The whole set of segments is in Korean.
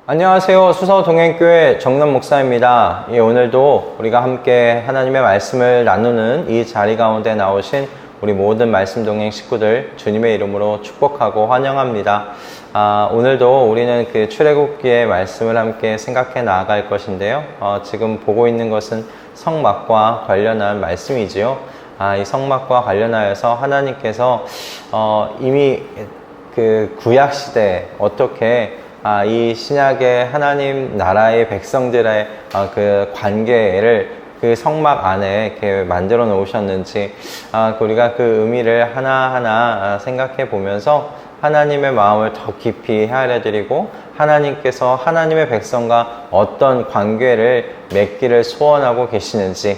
안녕하세요. 수서동행교회 정남 목사입니다. 오늘도 우리가 함께 하나님의 말씀을 나누는 이 자리 가운데 나오신 우리 모든 말씀 동행 식구들 주님의 이름으로 축복하고 환영합니다. 오늘도 우리는 그 출애굽기의 말씀을 함께 생각해 나아갈 것인데요. 지금 보고 있는 것은 성막과 관련한 말씀이지요. 이 성막과 관련하여서 하나님께서 이미 그 구약 시대에 어떻게 이 신약의 하나님 나라의 백성들의 그 관계를 그 성막 안에 이렇게 만들어 놓으셨는지 우리가 그 의미를 하나하나 생각해 보면서 하나님의 마음을 더 깊이 헤아려 드리고 하나님께서 하나님의 백성과 어떤 관계를 맺기를 소원하고 계시는지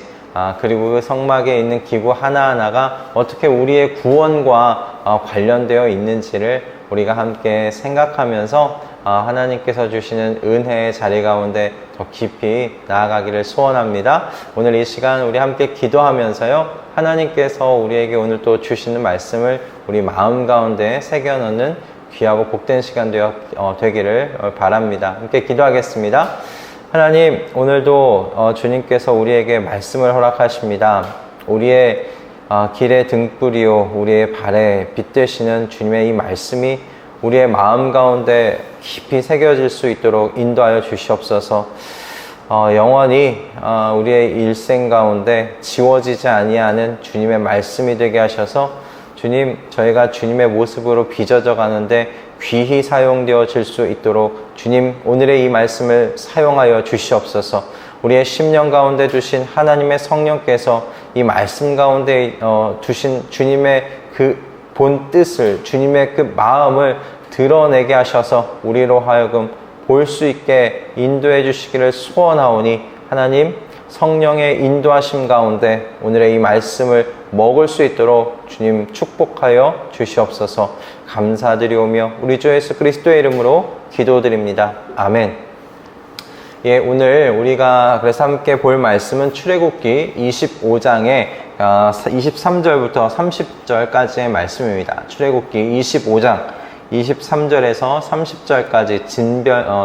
그리고 그 성막에 있는 기구 하나하나가 어떻게 우리의 구원과 관련되어 있는지를 우리가 함께 생각하면서 하나님께서 주시는 은혜의 자리 가운데 더 깊이 나아가기를 소원합니다. 오늘 이 시간 우리 함께 기도하면서요, 하나님께서 우리에게 오늘 또 주시는 말씀을 우리 마음 가운데 새겨넣는 귀하고 복된 시간 되기를 바랍니다. 함께 기도하겠습니다. 하나님, 오늘도 주님께서 우리에게 말씀을 허락하십니다. 우리의 길의 등불이요 우리의 발에 빛 되시는 주님의 이 말씀이 우리의 마음 가운데 깊이 새겨질 수 있도록 인도하여 주시옵소서. 영원히 우리의 일생 가운데 지워지지 아니하는 주님의 말씀이 되게 하셔서 주님, 저희가 주님의 모습으로 빚어져 가는데 귀히 사용되어질 수 있도록 주님, 오늘의 이 말씀을 사용하여 주시옵소서. 우리의 심령 가운데 두신 하나님의 성령께서 이 말씀 가운데 두신 주님의 그 본 뜻을, 주님의 그 마음을 드러내게 하셔서 우리로 하여금 볼 수 있게 인도해 주시기를 소원하오니 하나님, 성령의 인도하심 가운데 오늘의 이 말씀을 먹을 수 있도록 주님 축복하여 주시옵소서. 감사드리오며 우리 주 예수 그리스도의 이름으로 기도드립니다. 아멘. 오늘 우리가 그래서 함께 볼 말씀은 출애굽기 25장의 23절부터 30절까지의 말씀입니다. 출애굽기 25장 23절에서 30절까지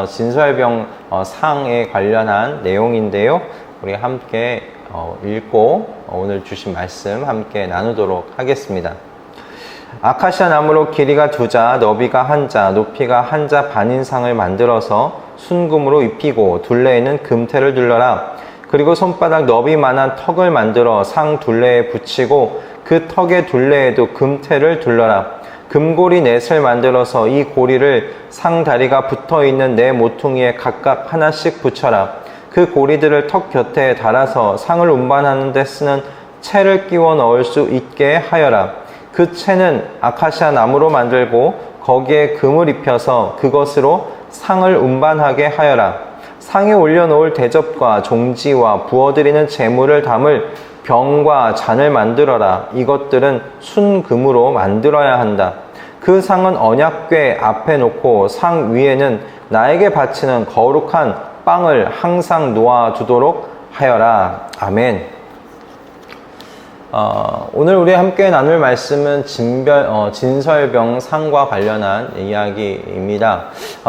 진설병 상에 관련한 내용인데요. 우리 함께 읽고 오늘 주신 말씀 함께 나누도록 하겠습니다. 아카시아 나무로 길이가 2자, 너비가 1자, 높이가 1자 반인 상을 만들어서 순금으로 입히고 둘레에는 금테를 둘러라. 그리고 손바닥 너비만한 턱을 만들어 상 둘레에 붙이고 그 턱의 둘레에도 금테를 둘러라. 금고리 넷을 만들어서 이 고리를 상 다리가 붙어있는 네 모퉁이에 각각 하나씩 붙여라. 그 고리들을 턱 곁에 달아서 상을 운반하는 데 쓰는 채를 끼워 넣을 수 있게 하여라. 그 채는 아카시아 나무로 만들고 거기에 금을 입혀서 그것으로 상을 운반하게 하여라. 상에 올려놓을 대접과 종지와 부어드리는 제물을 담을 병과 잔을 만들어라. 이것들은 순금으로 만들어야 한다. 그 상은 언약궤 앞에 놓고 상 위에는 나에게 바치는 거룩한 빵을 항상 놓아두도록 하여라. 아멘. 오늘 우리 함께 나눌 말씀은 진설병 상과 관련한 이야기입니다.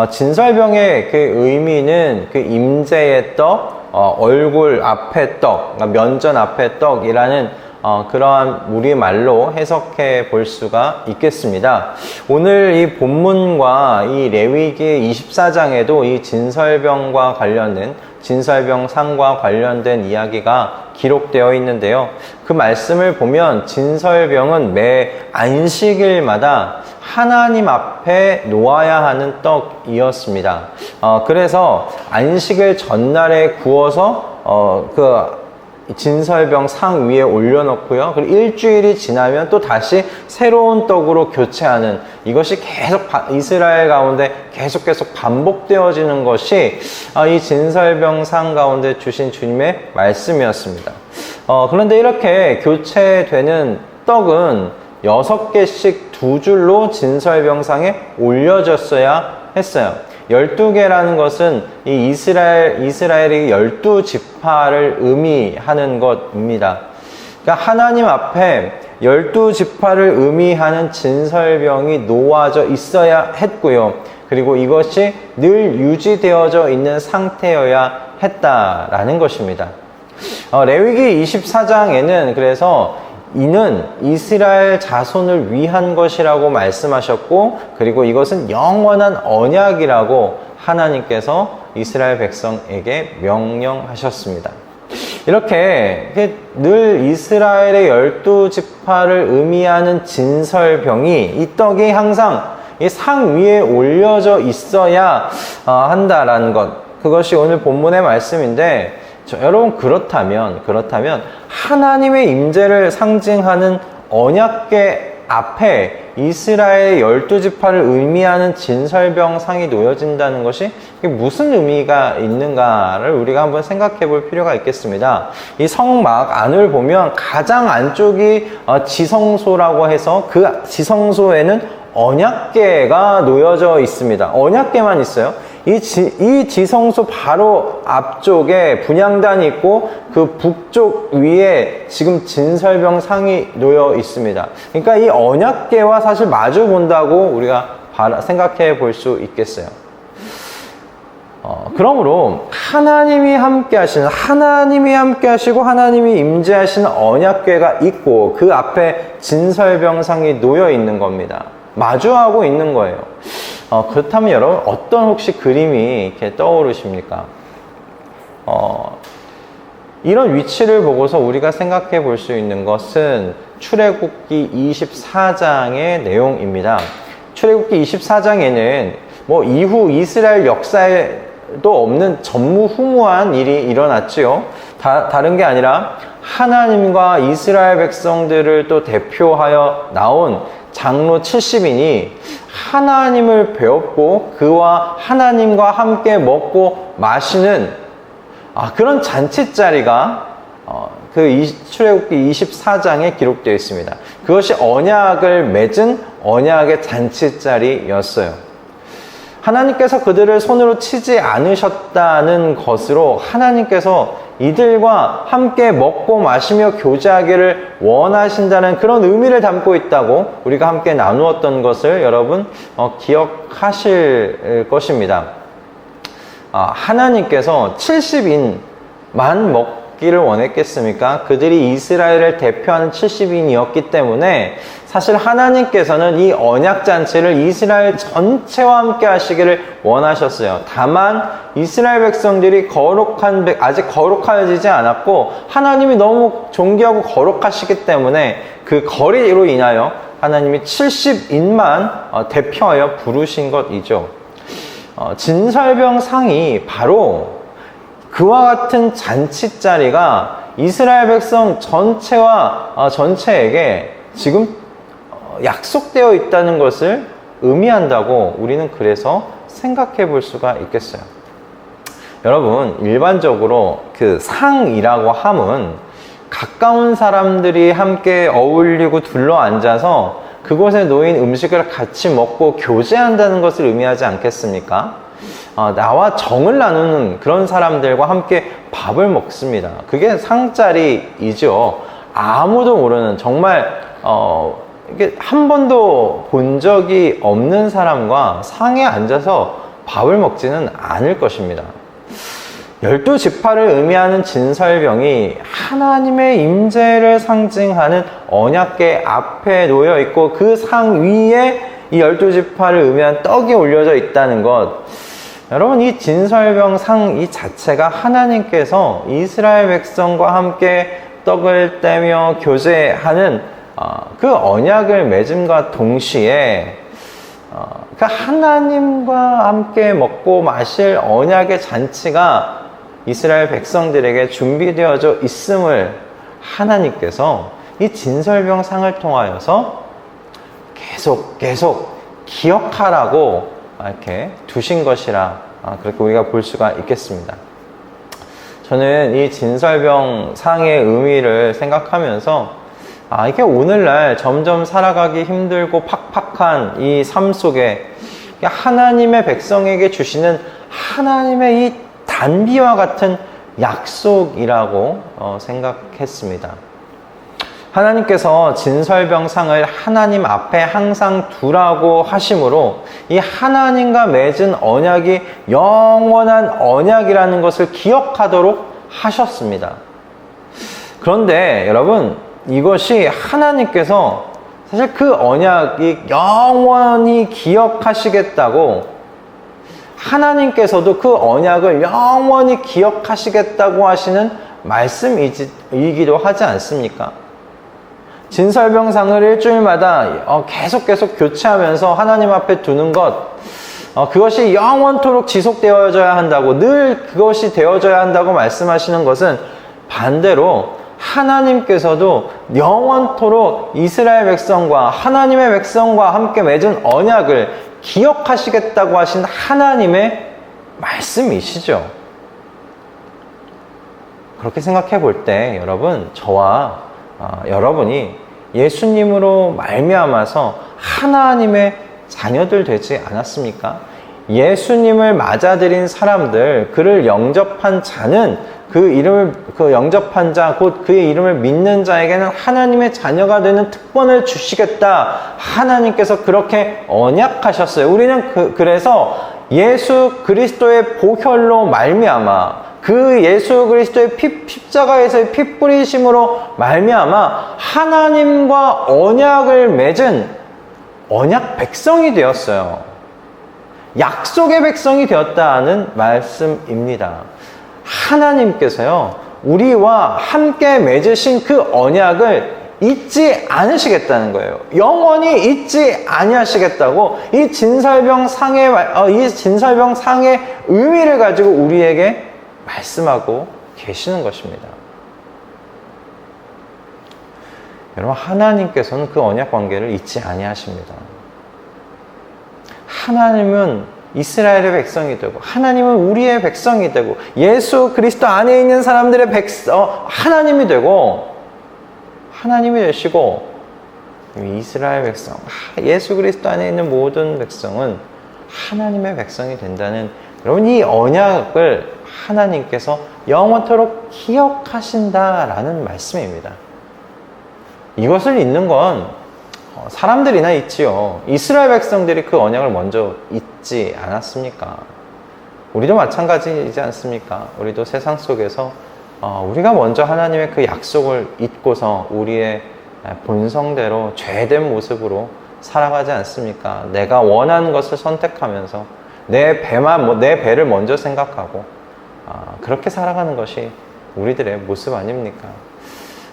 진설병의 그 의미는 그 임재의 떡, 얼굴 앞의 떡, 그러니까 면전 앞의 떡이라는 그러한 우리말로 해석해 볼 수가 있겠습니다. 오늘 이 본문과 이 레위기 24장에도 이 진설병과 관련된 진설병 상과 관련된 이야기가 기록되어 있는데요. 그 말씀을 보면 진설병은 매 안식일마다 하나님 앞에 놓아야 하는 떡이었습니다. 그래서 안식일 전날에 구워서 진설병 상 위에 올려놓고요. 그리고 일주일이 지나면 또 다시 새로운 떡으로 교체하는, 이것이 계속 이스라엘 가운데 계속 반복되어지는 것이 이 진설병 상 가운데 주신 주님의 말씀이었습니다. 그런데 이렇게 교체되는 떡은 6개씩 2줄로 진설병상에 올려졌어야 했어요. 12개라는 것은 이 이스라엘이 12지파를 의미하는 것입니다. 그러니까 하나님 앞에 12지파를 의미하는 진설병이 놓아져 있어야 했고요. 그리고 이것이 늘 유지되어져 있는 상태여야 했다라는 것입니다. 레위기 24장에는 그래서 이는 이스라엘 자손을 위한 것이라고 말씀하셨고, 그리고 이것은 영원한 언약이라고 하나님께서 이스라엘 백성에게 명령하셨습니다. 이렇게 늘 이스라엘의 12지파를 의미하는 진설병이, 이 떡이 항상 이 상 위에 올려져 있어야 한다라는 것, 그것이 오늘 본문의 말씀인데, 여러분 그렇다면 하나님의 임재를 상징하는 언약궤 앞에 이스라엘 12지파를 의미하는 진설병상이 놓여진다는 것이 무슨 의미가 있는가를 우리가 한번 생각해 볼 필요가 있겠습니다. 이 성막 안을 보면 가장 안쪽이 지성소라고 해서 그 지성소에는 언약궤가 놓여져 있습니다. 언약궤만 있어요. 이 지성소 바로 앞쪽에 분향단이 있고 그 북쪽 위에 지금 진설병상이 놓여 있습니다. 그러니까 이 언약궤와 사실 마주 본다고 우리가 생각해 볼 수 있겠어요. 그러므로 하나님이 함께 하시고 하나님이 임재하시는 언약궤가 있고 그 앞에 진설병상이 놓여 있는 겁니다. 마주하고 있는 거예요. 그렇다면 여러분 어떤 혹시 그림이 이렇게 떠오르십니까? 이런 위치를 보고서 우리가 생각해 볼 수 있는 것은 출애굽기 24장의 내용입니다. 출애굽기 24장에는 뭐 이후 이스라엘 역사에도 없는 전무후무한 일이 일어났지요. 다른 게 아니라 하나님과 이스라엘 백성들을 또 대표하여 나온 장로 70인이 하나님을 배웠고 그와 하나님과 함께 먹고 마시는 그런 잔치자리가 그 출애굽기 24장에 기록되어 있습니다. 그것이 언약을 맺은 언약의 잔치자리였어요. 하나님께서 그들을 손으로 치지 않으셨다는 것으로 하나님께서 이들과 함께 먹고 마시며 교제하기를 원하신다는 그런 의미를 담고 있다고 우리가 함께 나누었던 것을 여러분 기억하실 것입니다. 하나님께서 70인만 먹기를 원했겠습니까? 그들이 이스라엘을 대표하는 70인이었기 때문에 사실 하나님께서는 이 언약잔치를 이스라엘 전체와 함께 하시기를 원하셨어요. 다만 이스라엘 백성들이 아직 거룩해지지 않았고 하나님이 너무 존귀하고 거룩하시기 때문에 그 거리로 인하여 하나님이 70인만 대표하여 부르신 것이죠. 진설병상이 바로 그와 같은 잔치자리가 이스라엘 백성 전체에게 지금 약속되어 있다는 것을 의미한다고 우리는 그래서 생각해 볼 수가 있겠어요. 여러분, 일반적으로 그 상이라고 함은 가까운 사람들이 함께 어울리고 둘러 앉아서 그곳에 놓인 음식을 같이 먹고 교제한다는 것을 의미하지 않겠습니까? 나와 정을 나누는 그런 사람들과 함께 밥을 먹습니다. 그게 상자리이죠. 아무도 모르는, 정말 이게 한 번도 본 적이 없는 사람과 상에 앉아서 밥을 먹지는 않을 것입니다. 12지파를 의미하는 진설병이 하나님의 임재를 상징하는 언약궤 앞에 놓여 있고 그 상 위에 이 12지파를 의미한 떡이 올려져 있다는 것, 여러분, 이 진설병 상 이 자체가 하나님께서 이스라엘 백성과 함께 떡을 떼며 교제하는 그 언약을 맺음과 동시에 그 하나님과 함께 먹고 마실 언약의 잔치가 이스라엘 백성들에게 준비되어져 있음을 하나님께서 이 진설병 상을 통하여서 계속 기억하라고 이렇게 두신 것이라 그렇게 우리가 볼 수가 있겠습니다. 저는 이 진설병 상의 의미를 생각하면서 이게 오늘날 점점 살아가기 힘들고 팍팍한 이 삶 속에 하나님의 백성에게 주시는 하나님의 이 단비와 같은 약속이라고 생각했습니다. 하나님께서 진설병상을 하나님 앞에 항상 두라고 하심으로 이 하나님과 맺은 언약이 영원한 언약이라는 것을 기억하도록 하셨습니다. 그런데 여러분, 이것이 하나님께서 사실 그 언약이 영원히 기억하시겠다고, 하나님께서도 그 언약을 영원히 기억하시겠다고 하시는 말씀이기도 하지 않습니까? 진설병상을 일주일마다 계속 교체하면서 하나님 앞에 두는 것, 그것이 영원토록 지속되어져야 한다고, 늘 그것이 되어져야 한다고 말씀하시는 것은 반대로 하나님께서도 영원토록 이스라엘 백성과 하나님의 백성과 함께 맺은 언약을 기억하시겠다고 하신 하나님의 말씀이시죠. 그렇게 생각해 볼 때 여러분, 저와 여러분이 예수님으로 말미암아서 하나님의 자녀들 되지 않았습니까? 예수님을 맞아들인 사람들, 그를 영접한 자는 그 영접한 자, 곧 그의 이름을 믿는 자에게는 하나님의 자녀가 되는 특권을 주시겠다. 하나님께서 그렇게 언약하셨어요. 우리는 그래서 예수 그리스도의 보혈로 말미암아, 그 예수 그리스도의 십자가에서의 피 뿌리심으로 말미암아 하나님과 언약을 맺은 언약 백성이 되었어요. 약속의 백성이 되었다는 말씀입니다. 하나님께서요, 우리와 함께 맺으신 그 언약을 잊지 않으시겠다는 거예요. 영원히 잊지 아니하시겠다고 이 진설병상의 의미를 가지고 우리에게 말씀하고 계시는 것입니다. 여러분, 하나님께서는 그 언약 관계를 잊지 아니하십니다. 하나님은 이스라엘의 백성이 되고, 하나님은 우리의 백성이 되고, 예수 그리스도 안에 있는 사람들의 하나님이 되고, 하나님이 되시고, 이스라엘 백성, 예수 그리스도 안에 있는 모든 백성은 하나님의 백성이 된다는, 여러분, 이 언약을 하나님께서 영원토록 기억하신다라는 말씀입니다. 이것을 잊는 건 사람들이나 잊지요. 이스라엘 백성들이 그 언약을 먼저 잊지 않았습니까? 우리도 마찬가지이지 않습니까? 우리도 세상 속에서 우리가 먼저 하나님의 그 약속을 잊고서 우리의 본성대로 죄된 모습으로 살아가지 않습니까? 내가 원하는 것을 선택하면서 내 배를 먼저 생각하고 그렇게 살아가는 것이 우리들의 모습 아닙니까?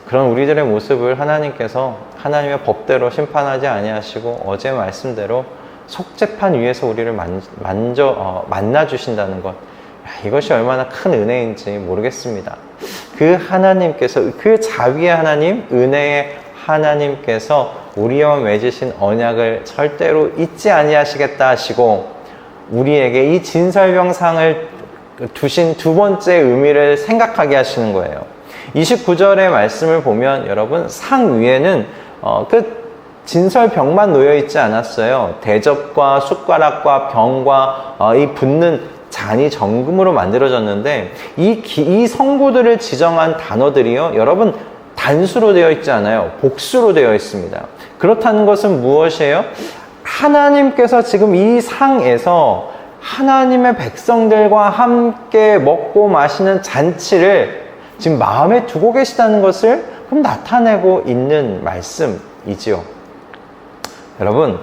그런 우리들의 모습을 하나님께서 하나님의 법대로 심판하지 아니하시고 어제 말씀대로 속죄판 위에서 우리를 만나 주신다는 것, 이것이 얼마나 큰 은혜인지 모르겠습니다. 그 하나님께서, 그 자비의 하나님, 은혜의 하나님께서 우리와 맺으신 언약을 절대로 잊지 아니하시겠다 하시고 우리에게 이 진설병상을 두신 두 번째 의미를 생각하게 하시는 거예요. 29절의 말씀을 보면 여러분, 상 위에는 그 진설병만 놓여 있지 않았어요. 대접과 숟가락과 병과 이 붓는 잔이 정금으로 만들어졌는데 이 성구들을 지정한 단어들이요, 여러분, 단수로 되어 있지 않아요. 복수로 되어 있습니다. 그렇다는 것은 무엇이에요? 하나님께서 지금 이 상에서 하나님의 백성들과 함께 먹고 마시는 잔치를 지금 마음에 두고 계시다는 것을 그럼 나타내고 있는 말씀이지요. 여러분,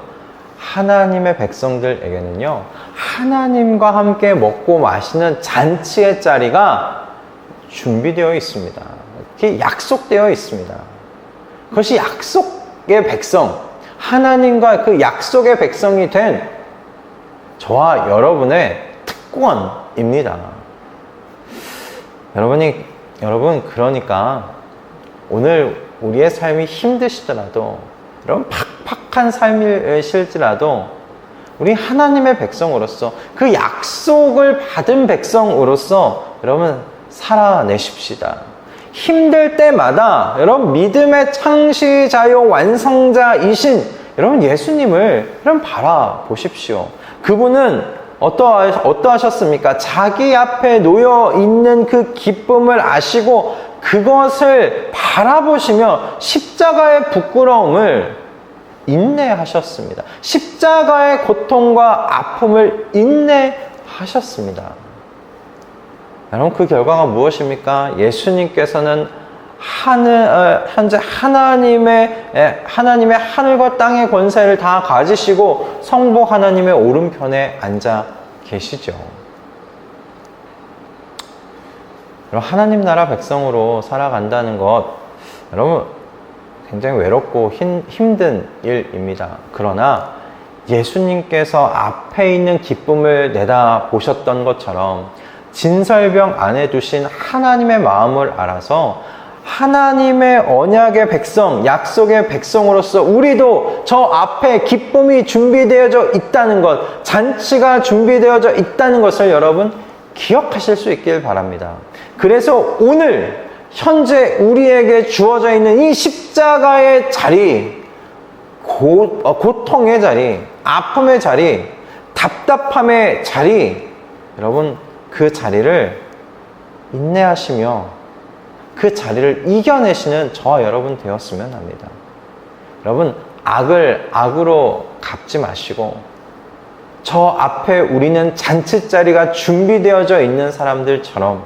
하나님의 백성들에게는요, 하나님과 함께 먹고 마시는 잔치의 자리가 준비되어 있습니다. 그게 약속되어 있습니다. 그것이 약속의 백성, 하나님과 그 약속의 백성이 된 저와 여러분의 특권입니다. 여러분, 그러니까 오늘 우리의 삶이 힘드시더라도, 여러분, 팍팍한 삶이 실지라도 우리 하나님의 백성으로서, 그 약속을 받은 백성으로서 여러분 살아내십시다. 힘들 때마다 여러분 믿음의 창시자요 완성자이신 여러분 예수님을 여러분 바라보십시오. 그분은 어떠하셨습니까? 자기 앞에 놓여 있는 그 기쁨을 아시고 그것을 바라보시며 십자가의 부끄러움을 인내하셨습니다. 십자가의 고통과 아픔을 인내하셨습니다. 여러분, 그 결과가 무엇입니까? 예수님께서는 현재 하나님의 하늘과 땅의 권세를 다 가지시고 성부 하나님의 오른편에 앉아 계시죠. 여러분, 하나님 나라 백성으로 살아간다는 것, 여러분, 굉장히 외롭고 힘든 일입니다. 그러나 예수님께서 앞에 있는 기쁨을 내다보셨던 것처럼 진설병 안에 두신 하나님의 마음을 알아서 하나님의 언약의 백성, 약속의 백성으로서 우리도 저 앞에 기쁨이 준비되어져 있다는 것, 잔치가 준비되어져 있다는 것을 여러분 기억하실 수 있길 바랍니다. 그래서 오늘 현재 우리에게 주어져 있는 이 십자가의 자리, 고통의 자리, 아픔의 자리, 답답함의 자리, 여러분 그 자리를 인내하시며 그 자리를 이겨내시는 저와 여러분 되었으면 합니다. 여러분, 악을 악으로 갚지 마시고 저 앞에 우리는 잔치자리가 준비되어져 있는 사람들처럼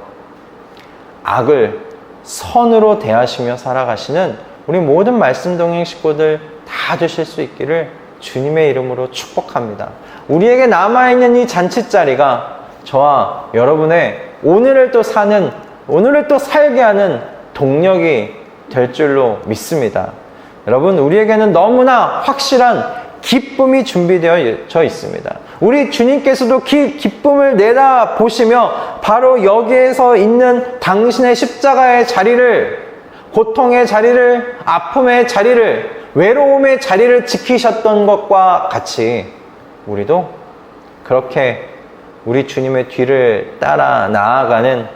악을 선으로 대하시며 살아가시는 우리 모든 말씀 동행 식구들 다 되실 수 있기를 주님의 이름으로 축복합니다. 우리에게 남아있는 이 잔치자리가 저와 여러분의 오늘을 또 살게 하는 동력이 될 줄로 믿습니다. 여러분, 우리에게는 너무나 확실한 기쁨이 준비되어 있습니다. 우리 주님께서도 기쁨을 내다보시며 바로 여기에서 있는 당신의 십자가의 자리를, 고통의 자리를, 아픔의 자리를, 외로움의 자리를 지키셨던 것과 같이 우리도 그렇게 우리 주님의 뒤를 따라 나아가는,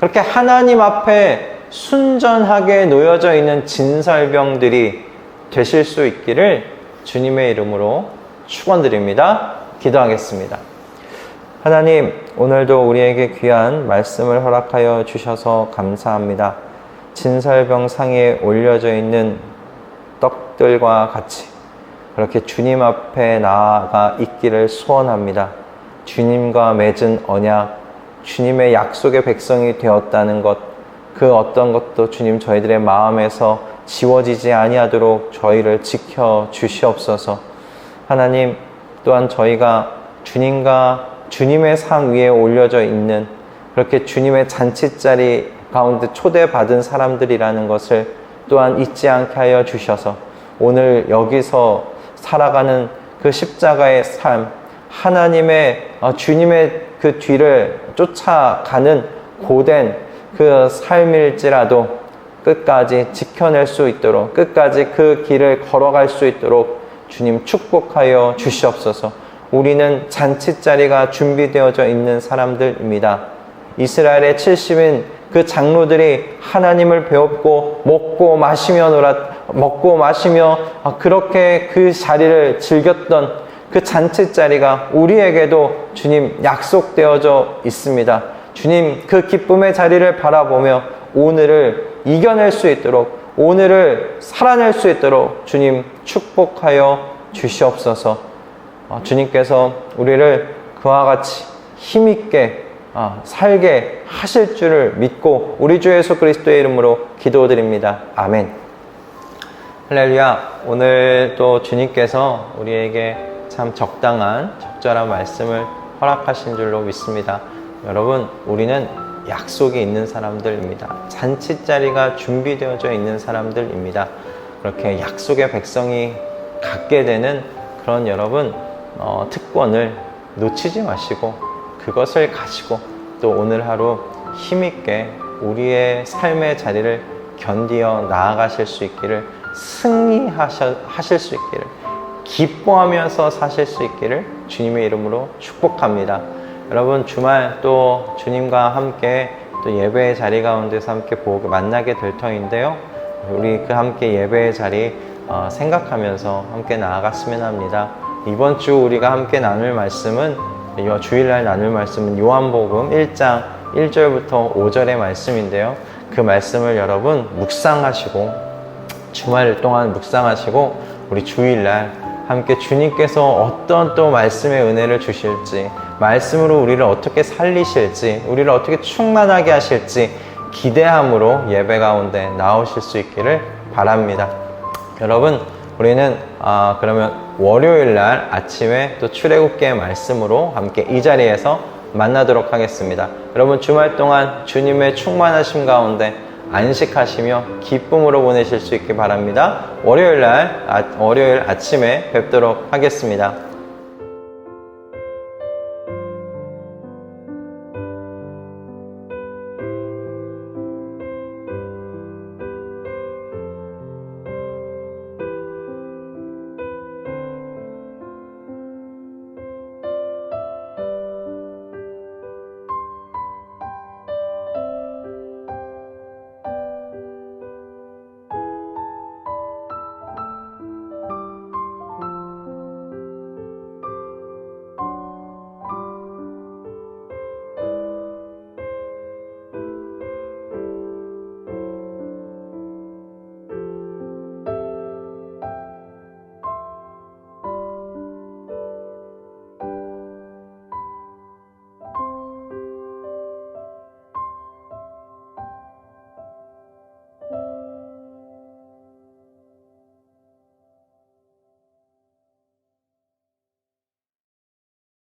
그렇게 하나님 앞에 순전하게 놓여져 있는 진설병들이 되실 수 있기를 주님의 이름으로 축원드립니다. 기도하겠습니다. 하나님, 오늘도 우리에게 귀한 말씀을 허락하여 주셔서 감사합니다. 진설병 상에 올려져 있는 떡들과 같이 그렇게 주님 앞에 나아가 있기를 소원합니다. 주님과 맺은 언약, 주님의 약속의 백성이 되었다는 것, 그 어떤 것도 주님 저희들의 마음에서 지워지지 아니하도록 저희를 지켜 주시옵소서. 하나님, 또한 저희가 주님과 주님의 상 위에 올려져 있는 그렇게 주님의 잔치자리 가운데 초대받은 사람들이라는 것을 또한 잊지 않게 하여 주셔서 오늘 여기서 살아가는 그 십자가의 삶, 하나님의 주님의 그 뒤를 쫓아가는 고된 그 삶일지라도 끝까지 지켜낼 수 있도록, 끝까지 그 길을 걸어갈 수 있도록 주님 축복하여 주시옵소서. 우리는 잔치자리가 준비되어져 있는 사람들입니다. 이스라엘의 70인 그 장로들이 하나님을 배웠고 먹고 마시며 그렇게 그 자리를 즐겼던 그 잔치자리가 우리에게도 주님 약속되어져 있습니다. 주님, 그 기쁨의 자리를 바라보며 오늘을 이겨낼 수 있도록, 오늘을 살아낼 수 있도록 주님 축복하여 주시옵소서. 주님께서 우리를 그와 같이 힘있게 살게 하실 줄을 믿고 우리 주 예수 그리스도의 이름으로 기도드립니다. 아멘. 할렐루야. 오늘 또 주님께서 우리에게 참 적절한 말씀을 허락하신 줄로 믿습니다. 여러분, 우리는 약속이 있는 사람들입니다. 잔치자리가 준비되어져 있는 사람들입니다. 그렇게 약속의 백성이 갖게 되는 그런 여러분 특권을 놓치지 마시고 그것을 가지고 또 오늘 하루 힘있게 우리의 삶의 자리를 견디어 나아가실 수 있기를, 승리하실 수 있기를, 기뻐하면서 사실 수 있기를 주님의 이름으로 축복합니다. 여러분, 주말 또 주님과 함께 또 예배의 자리 가운데서 함께 만나게 될 터인데요. 우리 그 함께 예배의 자리 생각하면서 함께 나아갔으면 합니다. 이번 주 우리가 함께 나눌 말씀은, 주일날 나눌 말씀은 요한복음 1장 1절부터 5절의 말씀인데요. 그 말씀을 여러분 묵상하시고, 주말 동안 묵상하시고, 우리 주일날 함께 주님께서 어떤 또 말씀의 은혜를 주실지, 말씀으로 우리를 어떻게 살리실지, 우리를 어떻게 충만하게 하실지 기대함으로 예배 가운데 나오실 수 있기를 바랍니다. 여러분, 우리는 그러면 월요일날 아침에 또 출애굽기의 말씀으로 함께 이 자리에서 만나도록 하겠습니다. 여러분, 주말 동안 주님의 충만하심 가운데 안식하시며 기쁨으로 보내실 수 있기 바랍니다. 월요일 아침에 뵙도록 하겠습니다.